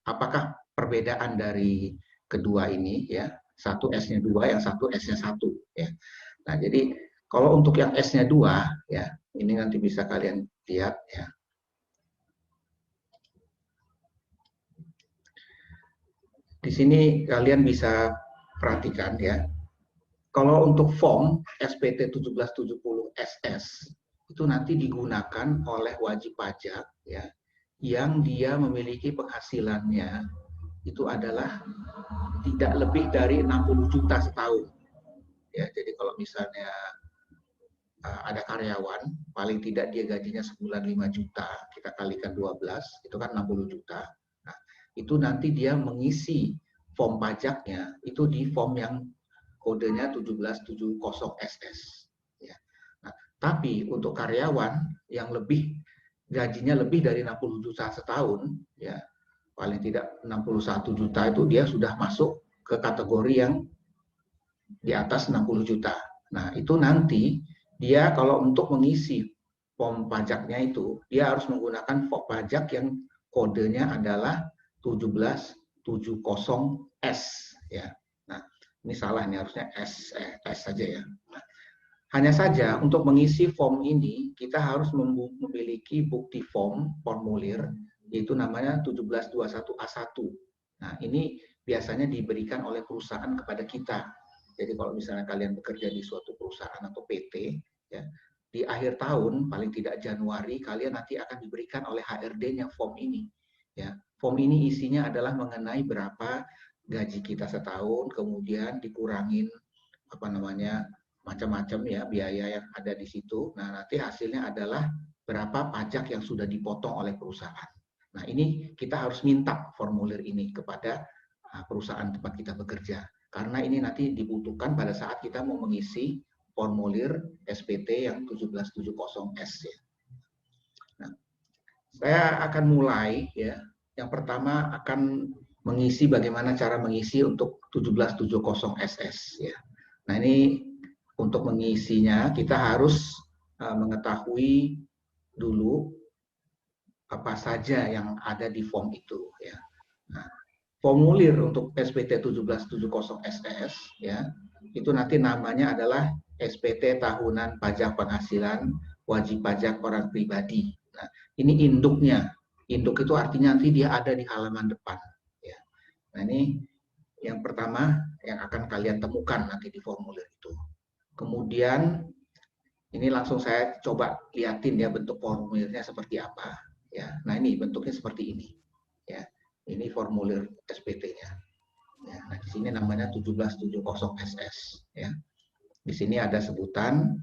apakah perbedaan dari kedua ini ya, satu S-nya 2, yang satu S-nya 1 ya. Nah, jadi kalau untuk yang S-nya 2 ya, ini nanti bisa kalian lihat ya. Di sini kalian bisa perhatikan ya. Kalau untuk form SPT 1770 SS itu nanti digunakan oleh wajib pajak ya, yang dia memiliki penghasilannya itu adalah tidak lebih dari 60 juta setahun. Ya, jadi kalau misalnya ada karyawan, paling tidak dia gajinya sebulan 5 juta, kita kalikan 12, itu kan 60 juta. Nah, itu nanti dia mengisi form pajaknya, itu di form yang kodenya 1770 SS. Ya. Nah, tapi untuk karyawan yang gajinya lebih dari 60 juta setahun, ya paling tidak 61 juta itu dia sudah masuk ke kategori yang di atas 60 juta. Nah, itu nanti dia kalau untuk mengisi form pajaknya itu, dia harus menggunakan form pajak yang kodenya adalah 1770S ya. Nah, ini salah, ini harusnya S saja ya. Nah, hanya saja untuk mengisi form ini kita harus memiliki bukti formulir yaitu namanya 1721A1. Nah, ini biasanya diberikan oleh perusahaan kepada kita. Jadi kalau misalnya kalian bekerja di suatu perusahaan atau PT, ya, di akhir tahun paling tidak Januari kalian nanti akan diberikan oleh HRD-nya form ini. Ya, form ini isinya adalah mengenai berapa gaji kita setahun, kemudian dikurangin apa namanya macam-macam ya biaya yang ada di situ. Nah, nanti hasilnya adalah berapa pajak yang sudah dipotong oleh perusahaan. Nah, ini kita harus minta formulir ini kepada perusahaan tempat kita bekerja. Karena ini nanti dibutuhkan pada saat kita mau mengisi formulir SPT yang 1770S ya. Nah, saya akan mulai ya. Yang pertama akan mengisi bagaimana cara mengisi untuk 1770SS ya. Nah, ini untuk mengisinya kita harus mengetahui dulu apa saja yang ada di form itu ya. Nah, formulir untuk SPT 1770SS ya, itu nanti namanya adalah SPT Tahunan Pajak Penghasilan Wajib Pajak Orang Pribadi. Nah, ini induknya. Induk itu artinya nanti dia ada di halaman depan ya. Nah, ini yang pertama yang akan kalian temukan nanti di formulir itu. Kemudian ini langsung saya coba liatin ya bentuk formulirnya seperti apa ya. Nah, ini bentuknya seperti ini ya. Ini formulir SPT-nya. Ya, nah di sini namanya 1770SS ya. Di sini ada sebutan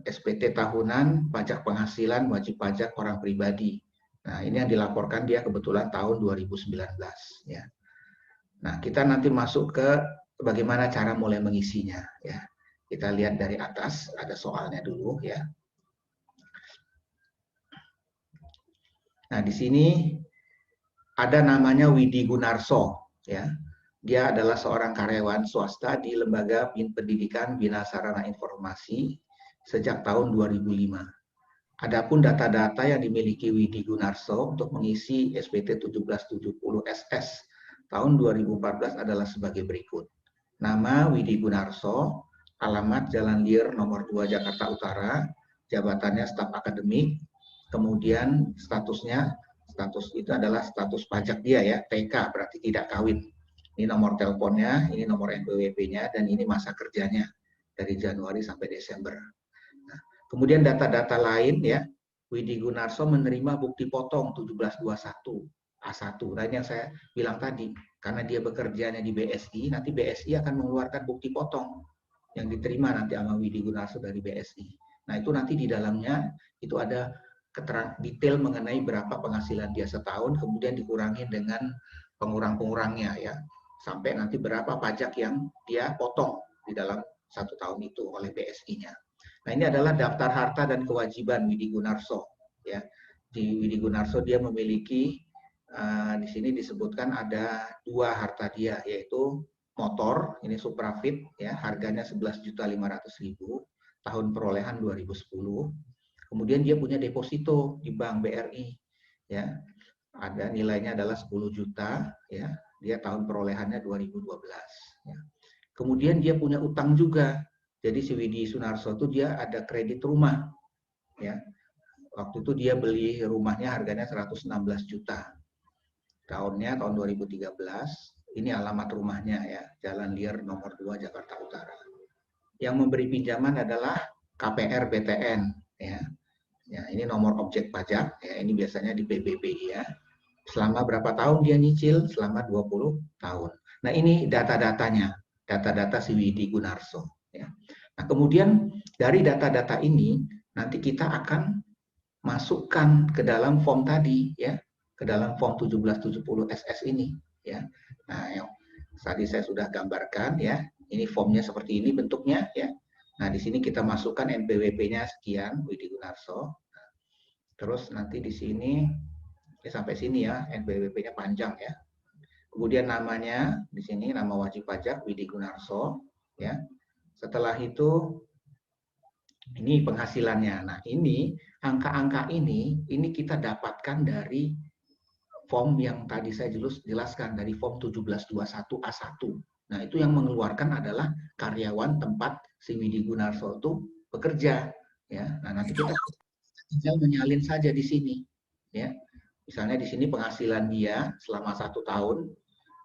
SPT tahunan pajak penghasilan wajib pajak orang pribadi. Nah, ini yang dilaporkan dia kebetulan tahun 2019 ya. Nah, kita nanti masuk ke bagaimana cara mulai mengisinya ya. Kita lihat dari atas, ada soalnya dulu ya. Nah, di sini ada namanya Widi Gunarso ya. Dia adalah seorang karyawan swasta di Lembaga Pendidikan Bina Sarana Informasi sejak tahun 2005. Adapun data-data yang dimiliki Widi Gunarso untuk mengisi SPT 1770SS tahun 2014 adalah sebagai berikut. Nama Widi Gunarso, alamat Jalan Lir nomor 2 Jakarta Utara, jabatannya staf akademik, kemudian status itu adalah status pajak dia ya, TK berarti tidak kawin. Ini nomor teleponnya, ini nomor NPWP-nya, dan ini masa kerjanya dari Januari sampai Desember. Nah, kemudian data-data lain ya, Widi Gunarso menerima bukti potong 1721 A1. Nah, ini yang saya bilang tadi, karena dia bekerjanya di BSI, nanti BSI akan mengeluarkan bukti potong yang diterima nanti sama Widi Gunarso dari BSI. Nah, itu nanti di dalamnya itu ada keterangan detail mengenai berapa penghasilan dia setahun, kemudian dikurangi dengan pengurang-pengurangnya ya, sampai nanti berapa pajak yang dia potong di dalam 1 tahun itu oleh BSI-nya. Nah, ini adalah daftar harta dan kewajiban Widi Gunarso ya. Di Widi Gunarso dia memiliki di sini disebutkan ada 2 harta dia, yaitu motor, ini Suprafit ya, harganya 11.500.000 tahun perolehan 2010. Kemudian dia punya deposito di Bank BRI ya. ada nilainya adalah 10 juta, ya. Dia tahun perolehannya 2012. Ya. Kemudian dia punya utang juga. Jadi si Widi Sunarso itu dia ada kredit rumah, ya. Waktu itu dia beli rumahnya harganya 116 juta. Tahunnya tahun 2013. Ini alamat rumahnya ya, Jalan Lier nomor 2 Jakarta Utara. Yang memberi pinjaman adalah KPR BTN, ya. Ya, ini nomor objek pajak, ya. Ini biasanya di PBB ya. Selama berapa tahun dia nyicil? Selama 20 tahun. Nah, ini data-datanya, data-data si Widi Gunarso, ya. Nah, kemudian dari data-data ini nanti kita akan masukkan ke dalam form tadi, ya, ke dalam form 1770 SS ini, ya. Nah, yang tadi saya sudah gambarkan, ya. Ini formnya seperti ini bentuknya, ya. Nah, di sini kita masukkan NPWP-nya sekian, Widi Gunarso. Terus nanti di sini sampai sini ya, NPWP-nya panjang ya. Kemudian namanya di sini nama wajib pajak Widi Gunarso, ya. Setelah itu ini penghasilannya. Nah, ini angka-angka ini kita dapatkan dari form yang tadi saya jelaskan dari form 1721A1. Nah, itu yang mengeluarkan adalah karyawan tempat si Widi Gunarso itu bekerja, ya. Nah, nanti kita tinggal menyalin saja di sini, ya. Misalnya di sini penghasilan dia selama 1 tahun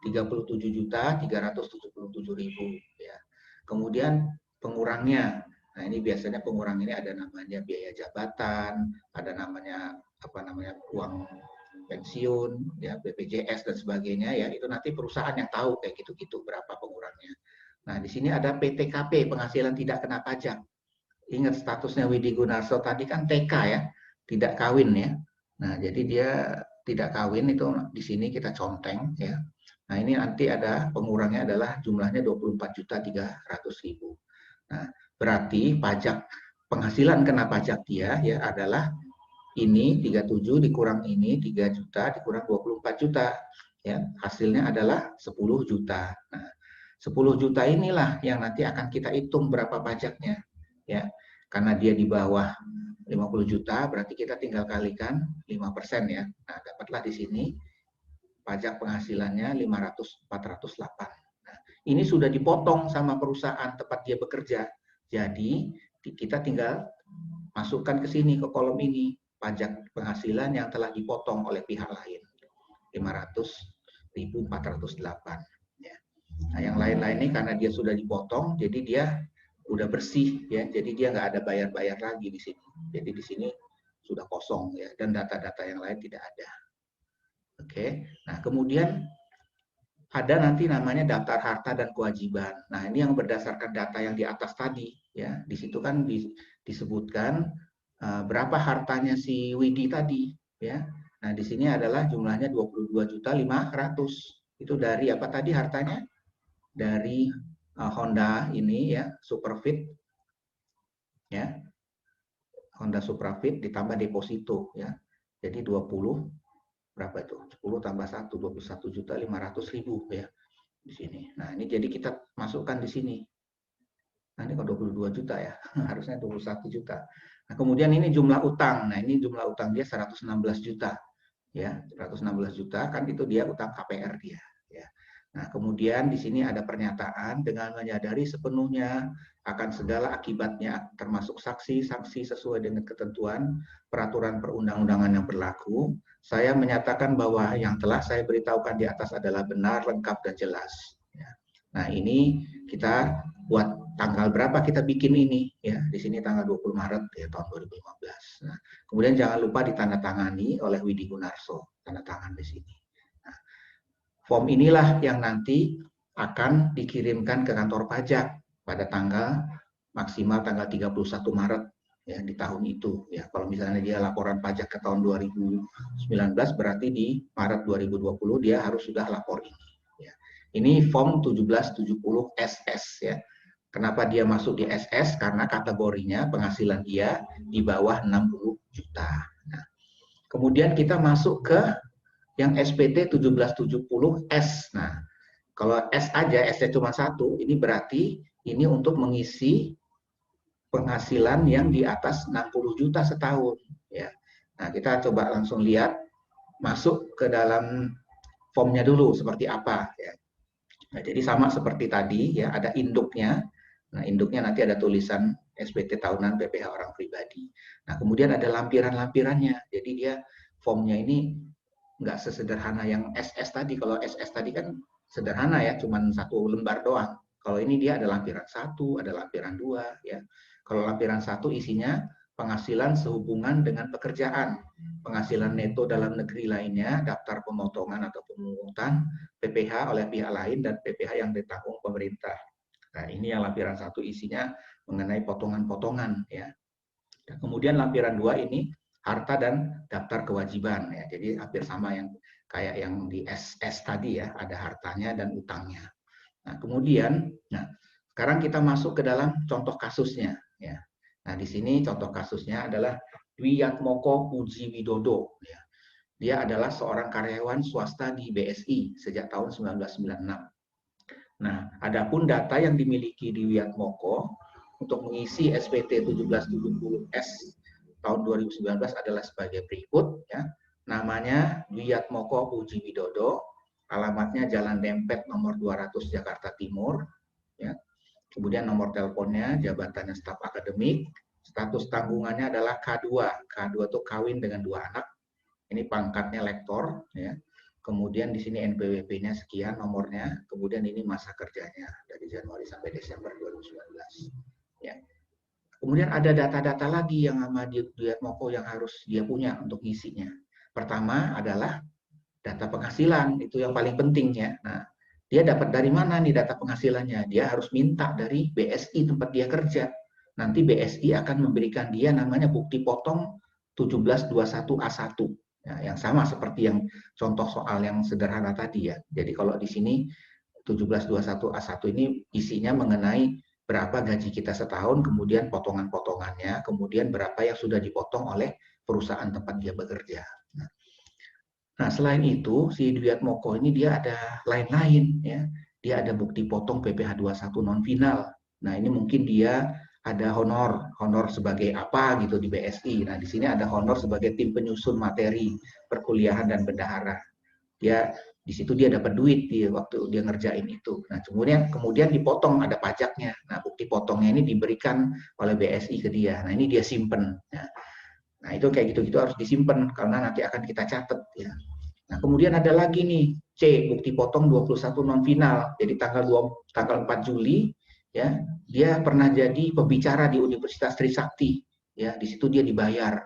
37.377.000, ya. Kemudian pengurangnya, nah ini biasanya pengurang ini ada namanya biaya jabatan, ada namanya uang pensiun, ya, BPJS dan sebagainya, ya. Itu nanti perusahaan yang tahu kayak gitu-gitu berapa pengurangnya. Nah, di sini ada PTKP, penghasilan tidak kena pajak. Ingat statusnya Widi Gunarso tadi kan TK ya, tidak kawin ya. Nah, jadi dia tidak kawin itu di sini kita conteng ya. Nah, ini nanti ada pengurangnya adalah jumlahnya 24.300.000. Nah, berarti pajak penghasilan kena pajak dia ya adalah ini 37 dikurang ini 3 juta dikurang 24 juta ya. Hasilnya adalah 10 juta. Nah, 10 juta inilah yang nanti akan kita hitung berapa pajaknya ya. Karena dia di bawah 50 juta berarti kita tinggal kalikan 5% ya. Nah, dapatlah di sini pajak penghasilannya 408. Nah, ini sudah dipotong sama perusahaan tempat dia bekerja. Jadi, kita tinggal masukkan ke sini ke kolom ini pajak penghasilan yang telah dipotong oleh pihak lain. 500.408 ya. Nah, yang lain-lain ini karena dia sudah dipotong jadi dia udah bersih ya. Jadi dia nggak ada bayar-bayar lagi di sini. Jadi di sini sudah kosong ya dan data-data yang lain tidak ada. Oke. Nah, kemudian ada nanti namanya daftar harta dan kewajiban. Nah, ini yang berdasarkan data yang di atas tadi ya. Di situ kan disebutkan berapa hartanya si Widi tadi ya. Nah, di sini adalah jumlahnya 22.500.000. Itu dari apa tadi hartanya? Dari Honda ini ya, Superfit ya. Honda Superfit ditambah deposito ya. Jadi 20 berapa itu? 10 tambah 1 21.500.000 ya di sini. Nah, ini jadi kita masukkan di sini. Nah, ini kok 22 juta ya. Harusnya 21 juta. Nah, kemudian ini jumlah utang. Nah, ini jumlah utang dia 116 juta. Ya, 116 juta kan itu dia utang KPR dia, ya. Nah, kemudian di sini ada pernyataan dengan menyadari sepenuhnya akan segala akibatnya termasuk sanksi-sanksi sesuai dengan ketentuan peraturan perundang-undangan yang berlaku, saya menyatakan bahwa yang telah saya beritahukan di atas adalah benar, lengkap dan jelas, ya. Nah, ini kita buat tanggal berapa kita bikin ini ya. Di sini tanggal 20 Maret ya tahun 2015. Nah, kemudian jangan lupa ditandatangani oleh Widi Gunarso, tanda tangan di sini. Nah, form inilah yang nanti akan dikirimkan ke kantor pajak pada tanggal maksimal tanggal 31 Maret ya di tahun itu ya. Kalau misalnya dia laporan pajak ke tahun 2019 berarti di Maret 2020 dia harus sudah lapor ini ya. Ini form 1770 SS ya. Kenapa dia masuk di SS? Karena kategorinya penghasilan dia di bawah 60 juta. Nah, kemudian kita masuk ke yang SPT 1770S. Nah, kalau S aja, S-nya cuma 1, ini berarti ini untuk mengisi penghasilan yang di atas 60 juta setahun. Ya. Nah, kita coba langsung lihat masuk ke dalam formnya dulu seperti apa ya. Nah, jadi sama seperti tadi ya, ada induknya. Nah, induknya nanti ada tulisan SPT tahunan PPh orang pribadi. Nah, kemudian ada lampiran-lampirannya. Jadi dia formnya ini nggak sesederhana yang SS tadi. Kalau SS tadi kan sederhana ya, cuma satu lembar doang. Kalau ini dia ada lampiran 1, ada lampiran 2 ya. Kalau lampiran 1 isinya penghasilan sehubungan dengan pekerjaan, penghasilan neto dalam negeri lainnya, daftar pemotongan atau pemungutan, PPh oleh pihak lain, dan PPh yang ditanggung pemerintah. Nah, ini yang lampiran 1 isinya mengenai potongan-potongan ya. Dan kemudian lampiran 2 ini harta dan daftar kewajiban ya. Jadi hampir sama yang kayak yang di SS tadi ya, ada hartanya dan utangnya. Nah, kemudian sekarang kita masuk ke dalam contoh kasusnya ya. Nah, di sini contoh kasusnya adalah Dwiatmoko Puji Widodo ya. Dia adalah seorang karyawan swasta di BSI sejak tahun 1996. Nah, adapun data yang dimiliki di Wiatmoko untuk mengisi SPT 1770S tahun 2019 adalah sebagai berikut ya. Namanya Wiatmoko Puji Widodo, alamatnya Jalan Dempet nomor 200 Jakarta Timur ya. Kemudian nomor teleponnya, jabatannya staf akademik, status tanggungannya adalah K2. K2 itu kawin dengan 2 anak. Ini pangkatnya lektor ya. Kemudian di sini NPWP-nya sekian nomornya, kemudian ini masa kerjanya dari Januari sampai Desember 2019. Ya. Kemudian ada data-data lagi yang sama Dwiatmoko yang harus dia punya untuk ngisinya. Pertama adalah data penghasilan, itu yang paling penting ya. Nah, dia dapat dari mana nih data penghasilannya? Dia harus minta dari BSI tempat dia kerja. Nanti BSI akan memberikan dia namanya bukti potong 1721A1. Ya, yang sama seperti yang contoh soal yang sederhana tadi ya. Jadi kalau di sini 1721A1 ini isinya mengenai berapa gaji kita setahun, kemudian potongan-potongannya, kemudian berapa yang sudah dipotong oleh perusahaan tempat dia bekerja. Nah, selain itu, si Dwiatmoko ini dia ada lain-lain ya. Dia ada bukti potong PPh 21 non final. Nah, ini mungkin dia ada honor sebagai apa gitu di BSI. Nah, di sini ada honor sebagai tim penyusun materi perkuliahan dan bendahara. Dia di situ dia dapat duit di waktu dia ngerjain itu. Nah, kemudian dipotong, ada pajaknya. Nah, bukti potongnya ini diberikan oleh BSI ke dia. Nah, ini dia simpen. Nah, itu kayak gitu-gitu harus disimpan karena nanti akan kita catat ya. Nah, kemudian ada lagi nih C, bukti potong 21 non final. Jadi tanggal 4 Juli ya, dia pernah jadi pembicara di Universitas Trisakti ya, di situ dia dibayar.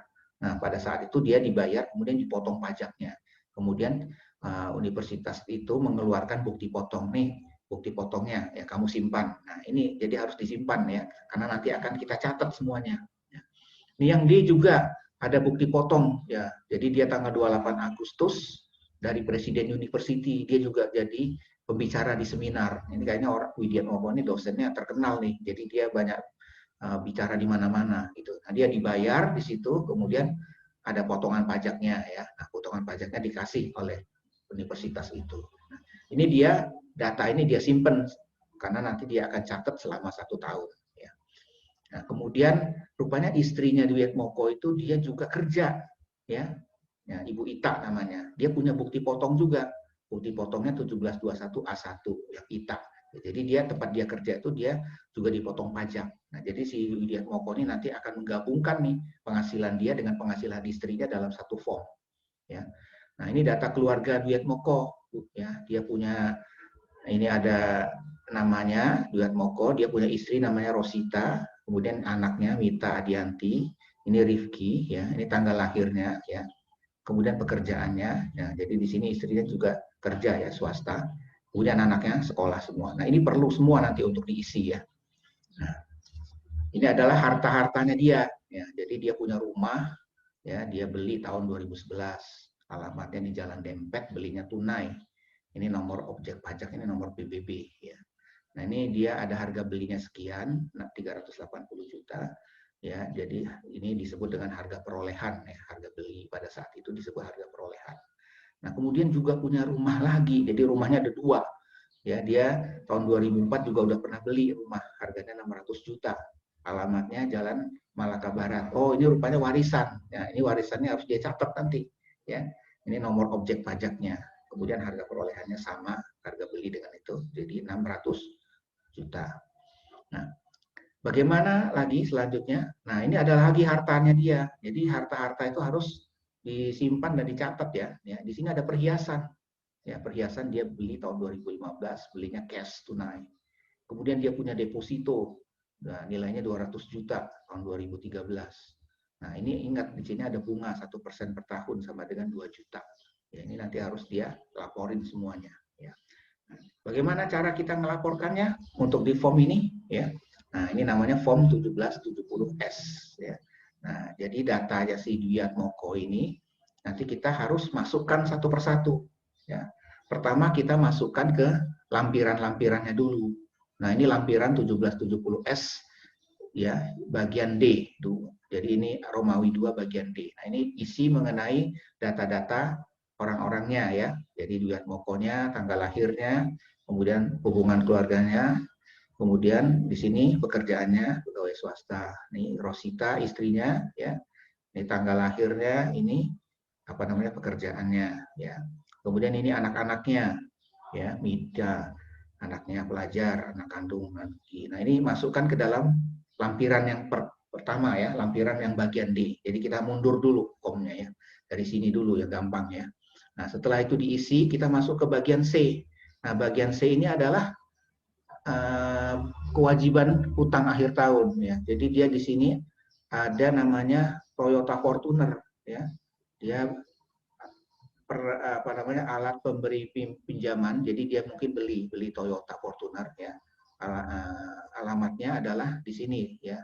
Nah, pada saat itu dia dibayar kemudian dipotong pajaknya. Kemudian universitas itu mengeluarkan bukti potong nih, bukti potongnya ya kamu simpan. Nah, ini jadi harus disimpan ya karena nanti akan kita catat semuanya. Ini yang D juga ada bukti potong ya. Jadi dia tanggal 28 Agustus dari Presiden University, dia juga jadi pembicara di seminar. Ini kayaknya orang Widiatmoko ini dosennya terkenal nih. Jadi dia banyak bicara di mana-mana gitu. Nah, dia dibayar di situ, kemudian ada potongan pajaknya ya. Nah, potongan pajaknya dikasih oleh universitas itu. Nah, ini dia data ini dia simpen karena nanti dia akan catat selama 1 tahun. Nah, kemudian rupanya istrinya Dwiatmoko itu dia juga kerja, ya, Ibu Ita namanya. Dia punya bukti potong juga, bukti potongnya 1721A1 yang Ita. Jadi dia tempat dia kerja itu dia juga dipotong pajak. Nah, jadi si Dwiatmoko ini nanti akan menggabungkan nih penghasilan dia dengan penghasilan istrinya dalam satu form. Ya. Nah, ini data keluarga Dwiatmoko. Ya, dia punya ini ada namanya Dwiatmoko, dia punya istri namanya Rosita, kemudian anaknya Mita Adianti, ini Rifki ya, ini tanggal lahirnya ya. Kemudian pekerjaannya ya, jadi di sini istrinya juga kerja ya swasta. Kemudian anaknya sekolah semua. Nah, ini perlu semua nanti untuk diisi ya. Nah, ini adalah harta-hartanya dia ya. Jadi dia punya rumah ya, dia beli tahun 2011. Alamatnya di Jalan Dempet, belinya tunai. Ini nomor objek pajak, ini nomor PBB ya. Nah, ini dia ada harga belinya sekian, 380 juta ya. Jadi ini disebut dengan harga perolehan ya, harga beli pada saat itu disebut harga perolehan. Nah, kemudian juga punya rumah lagi. Jadi rumahnya ada 2. Ya, dia tahun 2004 juga udah pernah beli rumah, harganya 600 juta. Alamatnya Jalan Malaka Barat. Oh, ini rupanya warisan. Ya, ini warisannya harus dia catat nanti ya. Ini nomor objek pajaknya. Kemudian harga perolehannya sama, harga beli dengan itu, jadi 600 juta. Nah, bagaimana lagi selanjutnya? Nah, ini ada lagi hartanya dia. Jadi harta-harta itu harus disimpan dan dicatat ya. Di sini ada perhiasan. Ya, perhiasan dia beli tahun 2015, belinya cash tunai. Kemudian dia punya deposito. Nah, nilainya 200 juta tahun 2013. Nah, ini ingat di sini ada bunga 1% per tahun sama dengan 2 juta. Ya, ini nanti harus dia laporin semuanya. Ya. Bagaimana cara kita melaporkannya untuk di form ini? Ya. Nah, ini namanya form 1770S. Ya. Nah, jadi datanya si Dwiatmoko ini nanti kita harus masukkan satu persatu. Ya. Pertama kita masukkan ke lampiran-lampirannya dulu. Nah, ini lampiran 1770S ya, bagian D. Jadi ini Romawi 2 bagian D. Nah, ini isi mengenai data-data orang-orangnya ya. Jadi Dwiatmokonya, tanggal lahirnya, kemudian hubungan keluarganya, kemudian di sini pekerjaannya pegawai swasta. Ini Rosita istrinya ya. Ini tanggal lahirnya, ini apa namanya pekerjaannya ya. Kemudian ini anak-anaknya ya, Mida, anaknya pelajar, anak kandung. Nah, ini masukkan ke dalam lampiran yang pertama ya, lampiran yang bagian D. Jadi kita mundur dulu komnya ya. Dari sini dulu ya, gampang ya. Nah, setelah itu diisi, kita masuk ke bagian C. Nah, bagian C ini adalah kewajiban utang akhir tahun ya. Jadi dia di sini ada namanya Toyota Fortuner ya. Dia alat pemberi pinjaman, jadi dia mungkin beli Toyota Fortuner ya. Alamatnya adalah di sini ya.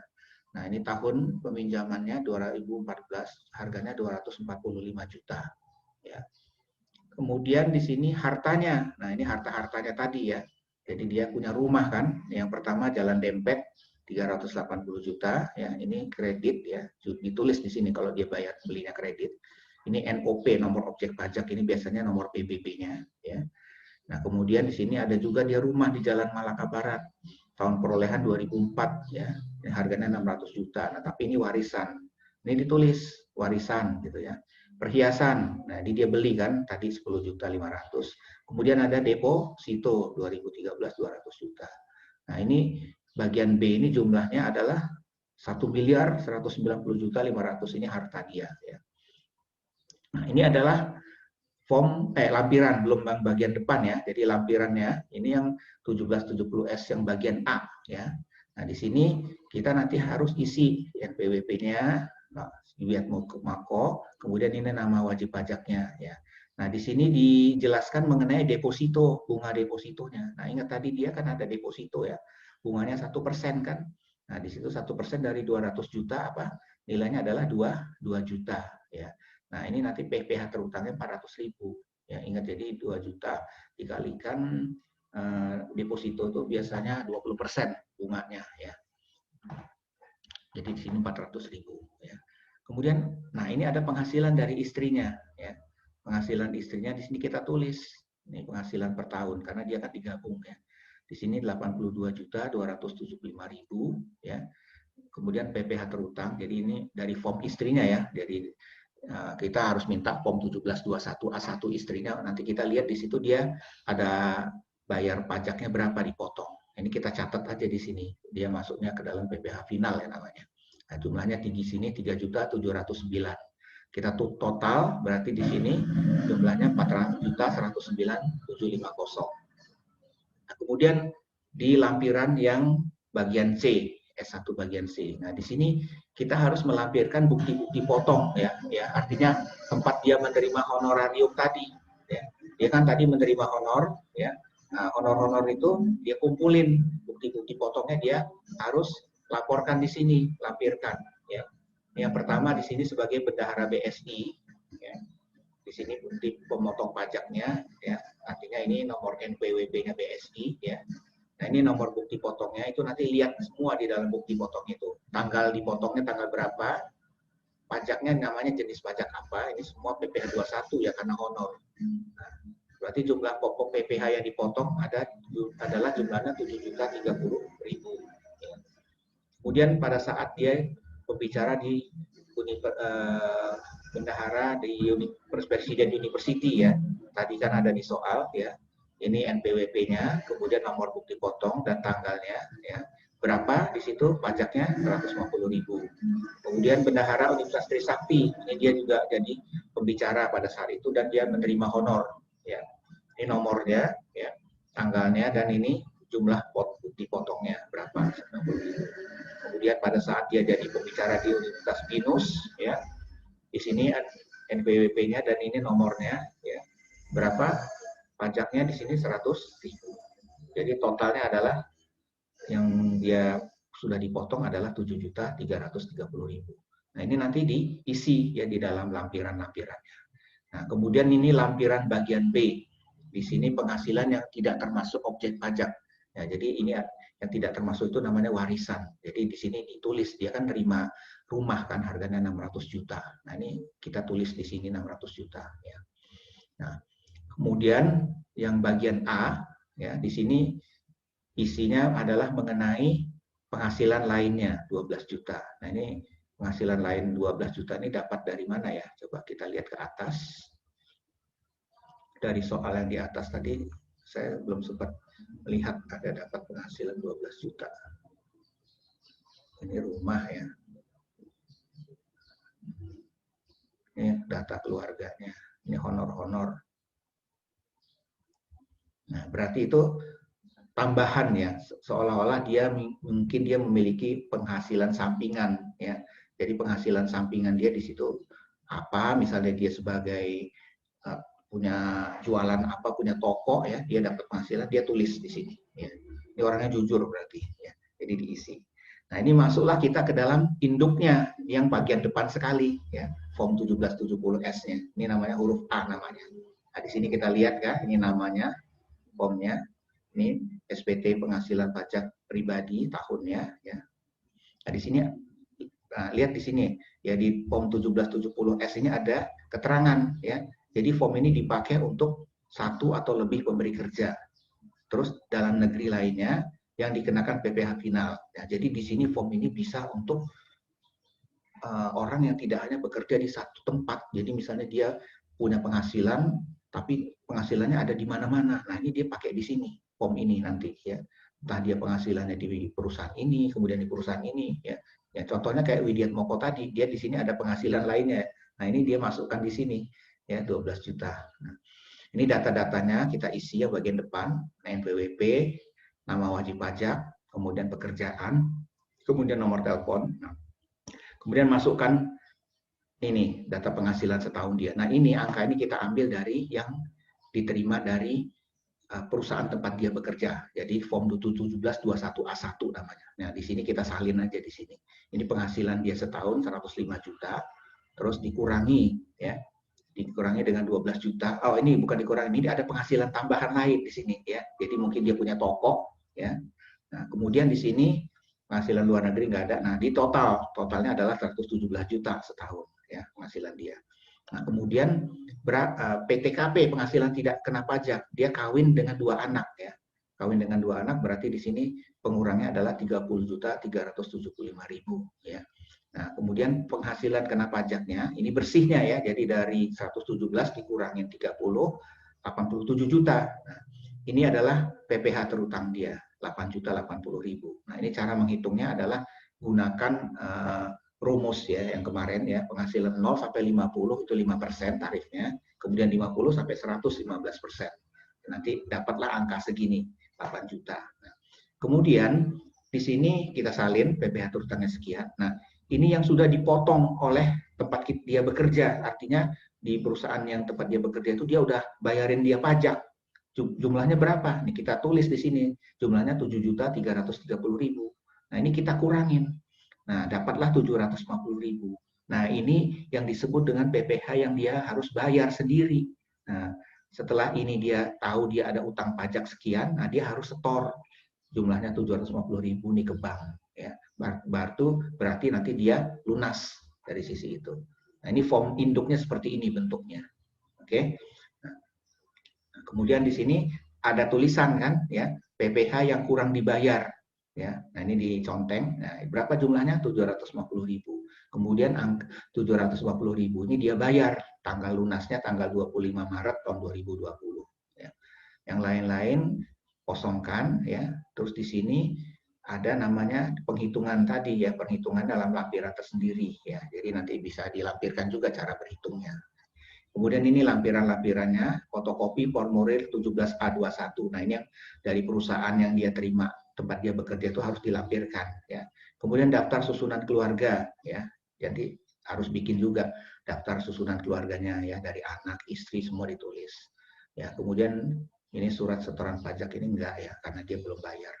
Nah, ini tahun peminjamannya 2014, harganya 245 juta ya. Kemudian di sini hartanya. Nah, ini harta-hartanya tadi ya. Jadi dia punya rumah kan. Yang pertama Jalan Dempet 380 juta ya. Ini kredit ya. Ditulis di sini kalau dia bayar belinya kredit. Ini NOP, nomor objek pajak, ini biasanya nomor PBB-nya ya. Nah, kemudian di sini ada juga dia rumah di Jalan Malaka Barat. Tahun perolehan 2004 ya. Ini harganya 600 juta. Nah, tapi ini warisan. Ini ditulis warisan gitu ya. Perhiasan. Nah, ini dia beli kan tadi 10 juta 500. Kemudian ada deposito 2013 200 juta. Nah, ini bagian B ini jumlahnya adalah 1 miliar 190 juta 500, ini harta dia ya. Nah, ini adalah form lampiran, belum bagian depan ya. Jadi lampirannya ini yang 1770S yang bagian A ya. Nah, di sini kita nanti harus isi NPWP-nya, Dwiatmoko, kemudian ini nama wajib pajaknya ya. Nah, di sini dijelaskan mengenai deposito, bunga depositonya. Nah, ingat tadi dia kan ada deposito ya. Bunganya 1% kan. Nah, di situ 1% dari 200 juta apa? Nilainya adalah 2 juta ya. Nah, ini nanti PPh terutangnya 400.000 ya. Ingat, jadi 2 juta dikalikan deposito itu biasanya 20% bunganya ya. Jadi di sini 400.000 ya. Kemudian nah ini ada penghasilan dari istrinya ya. Penghasilan istrinya di sini kita tulis. Ini penghasilan per tahun karena dia kan digabung ya. Di sini 82.275.000 ya. Kemudian PPh terutang. Jadi ini dari form istrinya ya. Jadi kita harus minta form 1721A1 istrinya. Nanti kita lihat di situ dia ada bayar pajaknya berapa dipotong. Ini kita catat aja di sini. Dia masuknya ke dalam PPh final ya namanya. Nah, jumlahnya tinggi sini 3.709. Kita total berarti di sini jumlahnya 400.109.750. Nah, kemudian di lampiran yang bagian C, S1 bagian C. Nah, di sini kita harus melampirkan bukti-bukti potong ya, artinya tempat dia menerima honorarium tadi ya. Dia kan tadi menerima honor ya. Nah, honor-honor itu dia kumpulin, bukti-bukti potongnya dia harus laporkan di sini, lampirkan ya. Yang pertama di sini sebagai bendahara BSI ya. Di sini bukti pemotong pajaknya ya, artinya ini nomor NPWP-nya BSI ya. Nah, ini nomor bukti potongnya itu nanti lihat semua di dalam bukti potong itu. Tanggal dipotongnya tanggal berapa, pajaknya namanya jenis pajak apa, ini semua PPh 21 ya karena honor. Nah, berarti jumlah pokok PPh yang dipotong adalah jumlahnya 7.030.000. Ya. Kemudian pada saat dia berbicara di bendahara di Presbyterian University ya. Tadi kan ada di soal ya. Ini NPWP-nya, kemudian nomor bukti potong dan tanggalnya ya. Berapa di situ pajaknya 150.000. Kemudian bendahara Universitas Trisakti, ini dia juga jadi pembicara pada saat itu dan dia menerima honor ya. Ini nomornya ya, tanggalnya dan ini jumlah bukti potongnya berapa. Kemudian pada saat dia jadi pembicara di Universitas Binus ya. Di sini NPWP-nya dan ini nomornya ya. Berapa? Pajaknya di sini 100.000. Jadi totalnya adalah yang dia sudah dipotong adalah 7.330.000. Nah, ini nanti diisi ya di dalam lampiran-lampirannya. Nah, kemudian ini lampiran bagian B. Di sini penghasilan yang tidak termasuk objek pajak. Ya, jadi ini yang tidak termasuk itu namanya warisan. Jadi di sini ditulis dia kan terima rumah kan harganya 600 juta. Nah, ini kita tulis di sini 600 juta ya. Nah, kemudian yang bagian A ya di sini isinya adalah mengenai penghasilan lainnya 12 juta. Nah, ini penghasilan lain 12 juta ini dapat dari mana ya? Coba kita lihat ke atas. Dari soal yang di atas tadi saya belum sempat melihat ada dapat penghasilan 12 juta. Ini rumah ya. Ini data keluarganya. Ini honor-honor. Nah, berarti itu tambahan ya, seolah-olah dia mungkin dia memiliki penghasilan sampingan ya. Jadi penghasilan sampingan dia di situ apa? Misalnya dia sebagai punya jualan apa, punya toko ya, dia dapat penghasilan, dia tulis di sini. Ya. Ini orangnya jujur berarti ya. Jadi diisi. Nah, ini masuklah kita ke dalam induknya yang bagian depan sekali ya, form 1770S-nya. Ini namanya huruf A namanya. Nah, di sini kita lihat kan, ini namanya formnya. Ini SPT penghasilan pajak pribadi tahunnya ya. Nah, di sini lihat di sini ya di form 1770S ini ada keterangan ya. Jadi form ini dipakai untuk satu atau lebih pemberi kerja. Terus dalam negeri lainnya yang dikenakan PPh final. Ya, jadi di sini form ini bisa untuk orang yang tidak hanya bekerja di satu tempat. Jadi misalnya dia punya penghasilan tapi penghasilannya ada di mana-mana. Nah, ini dia pakai di sini. Form ini nanti ya, entah dia penghasilannya di perusahaan ini, kemudian di perusahaan ini ya. Ya contohnya kayak Widiat Moko tadi, dia di sini ada penghasilan lainnya. Nah, ini dia masukkan di sini ya 12 juta. Nah, ini data-datanya kita isi ya bagian depan, NPWP, nama wajib pajak, kemudian pekerjaan, kemudian nomor telepon. Nah, kemudian masukkan ini data penghasilan setahun dia. Nah, ini angka ini kita ambil dari yang diterima dari perusahaan tempat dia bekerja. Jadi form 1721A1 namanya. Nah, di sini kita salin aja di sini. Ini penghasilan dia setahun 105 juta, terus dikurangi ya. Dikurangi dengan 12 juta. Oh, ini bukan dikurangi, ini ada penghasilan tambahan lain di sini ya. Jadi mungkin dia punya toko ya. Nah, kemudian di sini penghasilan luar negeri nggak ada. Nah, di totalnya adalah 117 juta setahun ya penghasilan dia. Nah, kemudian PTKP penghasilan tidak kena pajak, dia kawin dengan 2 anak ya. Kawin dengan 2 anak berarti di sini pengurangnya adalah 30.375.000 ya. Nah, kemudian penghasilan kena pajaknya ini bersihnya ya. Jadi dari 117 dikurangin 30, 87 juta. Nah, ini adalah PPh terutang dia, 8.080.000. Nah, ini cara menghitungnya adalah gunakan rumus ya yang kemarin ya, penghasilan 0 sampai 50 itu 5% tarifnya, kemudian 50 sampai 100 15%. Nanti dapatlah angka segini 8 juta. Nah, kemudian di sini kita salin PPh terutangnya sekian. Nah, ini yang sudah dipotong oleh tempat dia bekerja, artinya di perusahaan yang tempat dia bekerja itu dia udah bayarin dia pajak. Jumlahnya berapa? Nih kita tulis di sini, jumlahnya 7.330.000. Nah, ini kita kurangin. Nah, dapatlah 750.000. Nah, ini yang disebut dengan PPh yang dia harus bayar sendiri. Nah, setelah ini dia tahu dia ada utang pajak sekian, nah dia harus setor jumlahnya 750.000 nih ke bank. Ya, berarti nanti dia lunas dari sisi itu. Nah, ini form induknya seperti ini bentuknya. Oke. Nah, kemudian di sini ada tulisan kan, ya PPh yang kurang dibayar. Ya, nah ini diconteng. Nah, berapa jumlahnya? 750.000. Kemudian 750.000 ini dia bayar, tanggal lunasnya tanggal 25 Maret tahun 2020. Ya. Yang lain-lain kosongkan, ya. Terus di sini ada namanya penghitungan tadi ya, perhitungan dalam lampiran tersendiri ya. Jadi nanti bisa dilampirkan juga cara berhitungnya. Kemudian ini lampiran-lampirannya, fotokopi formulir 17A21. Nah, ini yang dari perusahaan yang dia terima, tempat dia bekerja itu harus dilampirkan ya. Kemudian daftar susunan keluarga ya. Jadi harus bikin juga daftar susunan keluarganya ya, dari anak, istri semua ditulis. Ya, kemudian ini surat setoran pajak ini enggak ya, karena dia belum bayar.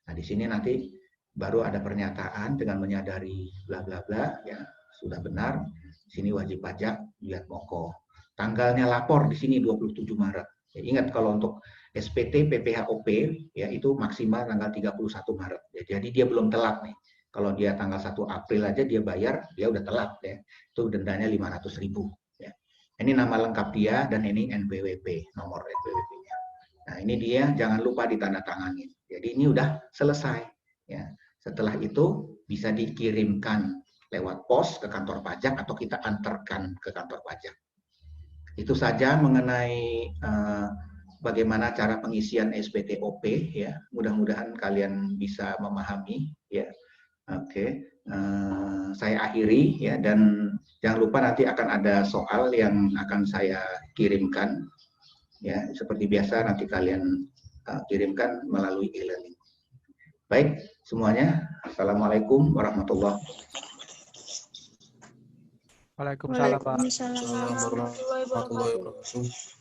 Nah, di sini nanti baru ada pernyataan dengan menyadari bla bla bla ya, sudah benar. Di sini wajib pajak, lihat moko. Tanggalnya lapor di sini 27 Maret. Ya, ingat kalau untuk SPT PPHOP ya itu maksimal tanggal 31 Maret. Ya, jadi dia belum telat nih. Kalau dia tanggal 1 April aja dia bayar, dia udah telat ya. Itu dendanya 500.000 ya. Ini nama lengkap dia dan ini NPWP, nomor NPWP-nya. Nah, ini dia, jangan lupa ditandatangani. Jadi ini udah selesai ya. Setelah itu bisa dikirimkan lewat pos ke kantor pajak atau kita antarkan ke kantor pajak. Itu saja mengenai bagaimana cara pengisian SPTOP ya. Mudah-mudahan kalian bisa memahami ya. Oke, saya akhiri ya, dan jangan lupa nanti akan ada soal yang akan saya kirimkan ya. Seperti biasa nanti kalian kirimkan melalui e-learning. Baik semuanya, assalamualaikum warahmatullahi wabarakatuh. Waalaikumsalam, Pak. Waalaikumsalam warahmatullahi wabarakatuh.